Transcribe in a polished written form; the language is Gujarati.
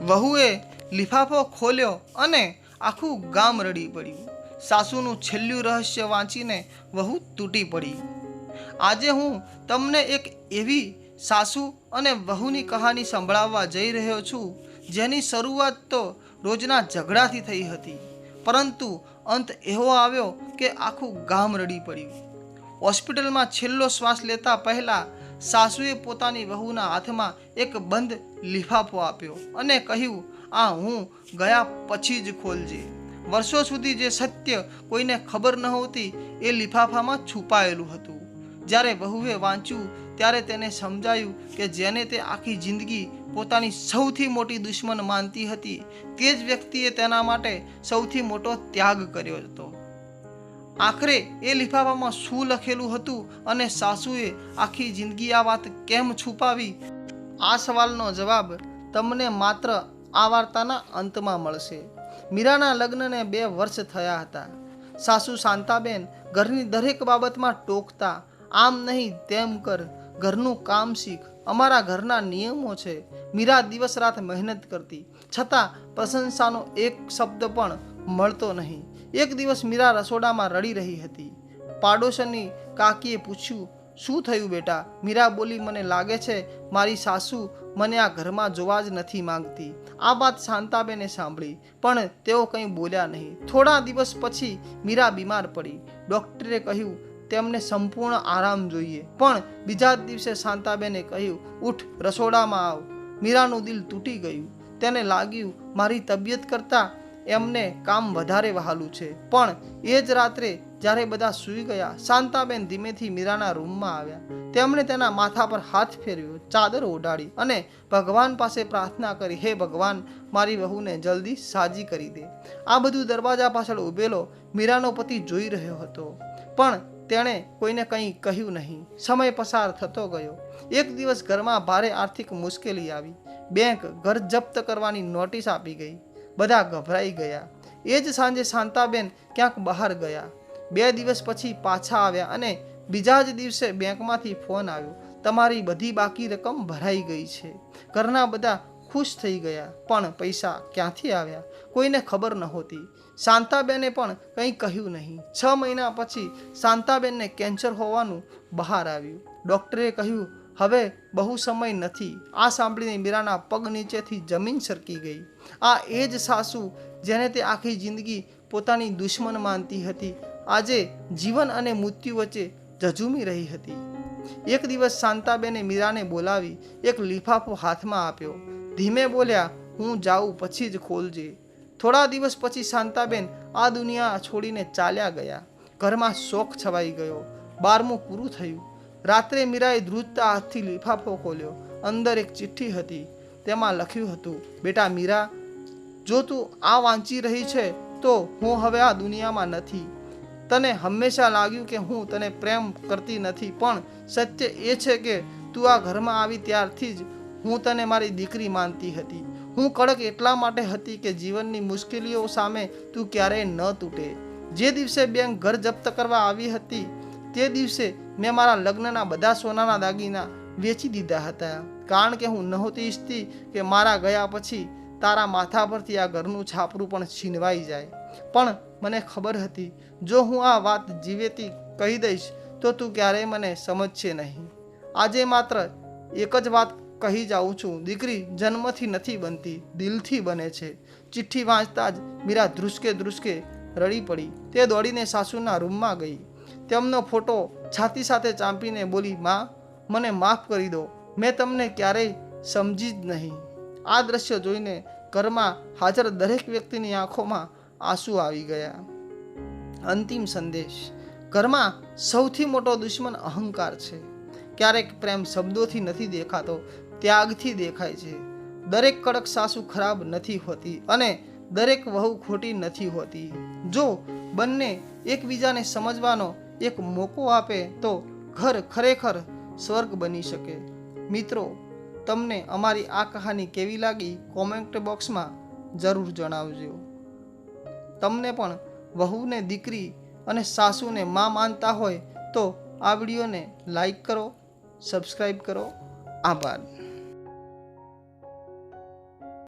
વહુએ લિફાફો ખોલ્યો અને આખું ગામ રડી પડ્યું. સાસુનું છેલ્લું રહસ્ય વાંચીને વહુ તૂટી પડી. આજે હું તમને એક એવી સાસુ અને વહુની કહાની સંભળાવવા જઈ રહ્યો છું જેની શરૂઆત તો રોજના ઝઘડાથી થઈ હતી, પરંતુ અંત એવો આવ્યો કે આખું ગામ રડી પડ્યું. હોસ્પિટલમાં છેલ્લો શ્વાસ લેતા પહેલા સાસુએ પોતાની વહુના હાથમાં એક બંધ લિફાફો આપ્યો અને કહ્યું, આ હું ગયા પછી જ ખોલજે. વર્ષો સુધી જે સત્ય કોઈને ખબર નહોતી એ લિફાફામાં છુપાયેલું હતું. જ્યારે વહુએ વાંચ્યું ત્યારે તેને સમજાયું કે જેને તે આખી જિંદગી પોતાની સૌથી મોટી દુશ્મન માનતી હતી તે જ વ્યક્તિએ તેના માટે સૌથી મોટો ત્યાગ કર્યો હતો. આખરે એ લિફાફામાં શું લખેલું હતું અને સાસુએ આખી જિંદગી આ વાત કેમ છુપાવી? આ સવાલનો જવાબ તમને માત્ર આ વાર્તાના અંતમાં મળશે. મીરાના લગ્નને 2 વર્ષ થયા હતા. સાસુ શાંતાબેન ઘરની દરેક બાબતમાં ટોકતા, આમ નહીં તેમ કર, ઘરનું કામ શીખ, અમારા ઘરના નિયમો છે. મીરા દિવસ રાત મહેનત કરતી, છતાં પ્રશંસાનો એક શબ્દ પણ મળતો નહીં. એક દિવસ મીરા રસોડામાં રડી રહી હતી. પાડોશની કાકીએ પૂછ્યું, શું થયું બેટા? મીરા બોલી, મને લાગે છે મારી સાસુ મને આ ઘરમાં જોવા જ નથી માંગતી. આ વાત શાંતાબેને સાંભળી, પણ તેઓ કંઈ બોલ્યા નહીં. થોડા દિવસ પછી મીરા બીમાર પડી. ડૉક્ટરે કહ્યું તેમને સંપૂર્ણ આરામ જોઈએ, પણ બીજા જ દિવસે શાંતાબેને કહ્યું, ઉઠ, રસોડામાં આવ. મીરાનું દિલ તૂટી ગયું. તેને લાગ્યું મારી તબિયત કરતાં એમને કામ વધારે વહાલું છે. પણ એ જ રાત્રે જ્યારે બધા સૂઈ ગયા, શાંતાબેન ધીમેથી મીરાના રૂમમાં આવ્યા. તેમણે તેના માથા પર હાથ ફેરવ્યો, ચાદર ઓઢાડી અને ભગવાન પાસે પ્રાર્થના કરી, હે ભગવાન, મારી વહુને જલ્દી સાજી કરી દે. આ બધું દરવાજા પાછળ ઊભેલો મીરાનો પતિ જોઈ રહ્યો હતો, પણ તેણે કોઈને કંઈ કહ્યું નહીં. સમય પસાર થતો ગયો. એક દિવસ ઘરમાં ભારે આર્થિક મુશ્કેલી આવી. બેંક ઘર જપ્ત કરવાની નોટિસ આપી ગઈ. બધા ગભરાઈ ગયા. એ જ સાંજે શાંતાબેન ક્યાંક બહાર ગયા. 2 દિવસ પછી પાછા આવ્યા અને બીજા જ દિવસે બેંકમાંથી ફોન આવ્યો, તમારી બધી બાકી રકમ ભરાઈ ગઈ છે. ઘરના બધા ખુશ થઈ ગયા, પણ પૈસા ક્યાંથી આવ્યા કોઈને ખબર નહોતી. શાંતાબેને પણ કંઈ કહ્યું નહીં. 6 મહિના પછી શાંતાબેનને કેન્સર હોવાનું બહાર આવ્યું. ડૉક્ટરે કહ્યું, હવે બહુ સમય નથી. આ સાંભળીને મીરાના પગ નીચેથી જમીન સરકી ગઈ. આ એ જ સાસુ જેને તે આખી જિંદગી પોતાની દુશ્મન માનતી હતી, આજે જીવન અને મૃત્યુ વચ્ચે ઝઝૂમી રહી હતી. એક દિવસ શાંતાબેને મીરાને બોલાવી એક લિફાફો હાથમાં આપ્યો. ધીમે બોલ્યા, હું જાઉં પછી જ ખોલજે. થોડા દિવસ પછી શાંતાબેન આ દુનિયા છોડીને ચાલ્યા ગયા. ઘરમાં શોક છવાઈ ગયો. 12મું પૂરું થયું. રાત્રે મીરાએ ધ્રુજતા હાથથી લિફાફો ખોલ્યો. અંદર એક ચિઠ્ઠી હતી. તેમાં લખ્યું હતું, બેટા મીરા, જો તું આ વાંચી રહી છે તો હું હવે આ દુનિયામાં નથી. તને હંમેશા લાગ્યું કે હું તને પ્રેમ કરતી નથી, પણ સત્ય એ છે કે તું આ ઘરમાં આવી ત્યારથી જ હું તને મારી દીકરી માનતી હતી. હું કડક એટલા માટે હતી કે જીવનની મુશ્કેલીઓ સામે તું ક્યારેય ન તૂટે. જે દિવસે બેંક ઘર જપ્ત કરવા આવી હતી તે દિવસે મેં મારા લગ્નના બધા સોનાના દાગીના વેચી દીધા હતા, કારણ કે હું નહોતી ઈચ્છતી કે મારા ગયા પછી તારા માથા પરથી આ ઘરનું છાપરું પણ છીનવાઈ જાય. પણ મને ખબર હતી જો હું આ વાત જીવેતી કહી દઈશ તો તું ક્યારેય મને સમજશે નહીં. આજે માત્ર એક જ વાત કહી જાઉં છું, દીકરી જન્મથી નથી બનતી, દિલથી બને છે. ચિઠ્ઠી વાંચતા જ મીરા ધ્રુસકે રડી પડી. તે દોડીને સાસુના રૂમમાં ગઈ. તેમનો ફોટો છાતી સાથે ચાંપીને બોલી, માં, મને માફ કરી દો, મેં તમને ક્યારેય સમજી જ નહીં. આ દ્રશ્ય જોઈને ઘરમાં હાજર દરેક વ્યક્તિની આંખોમાં આંસુ આવી ગયા. અંતિમ સંદેશ: ઘરમાં સૌથી મોટો દુશ્મન અહંકાર છે. ક્યારેક પ્રેમ શબ્દોથી નથી દેખાતો, ત્યાગથી દેખાય છે. દરેક કડક સાસુ ખરાબ નથી હોતી અને દરેક વહુ ખોટી નથી હોતી. જો બંને એકબીજાને સમજવાનો એક મોકો આપે તો ઘર ખરેખર સ્વર્ગ બની શકે. મિત્રો, તમને અમારી આ કહાની કેવી લાગી કોમેન્ટ બોક્સમાં જરૂર જણાવજો. તમને પણ વહુને દીકરી અને સાસુને માં માનતા હોય તો આ વિડીયોને લાઈક કરો, સબસ્ક્રાઈબ કરો. આભાર.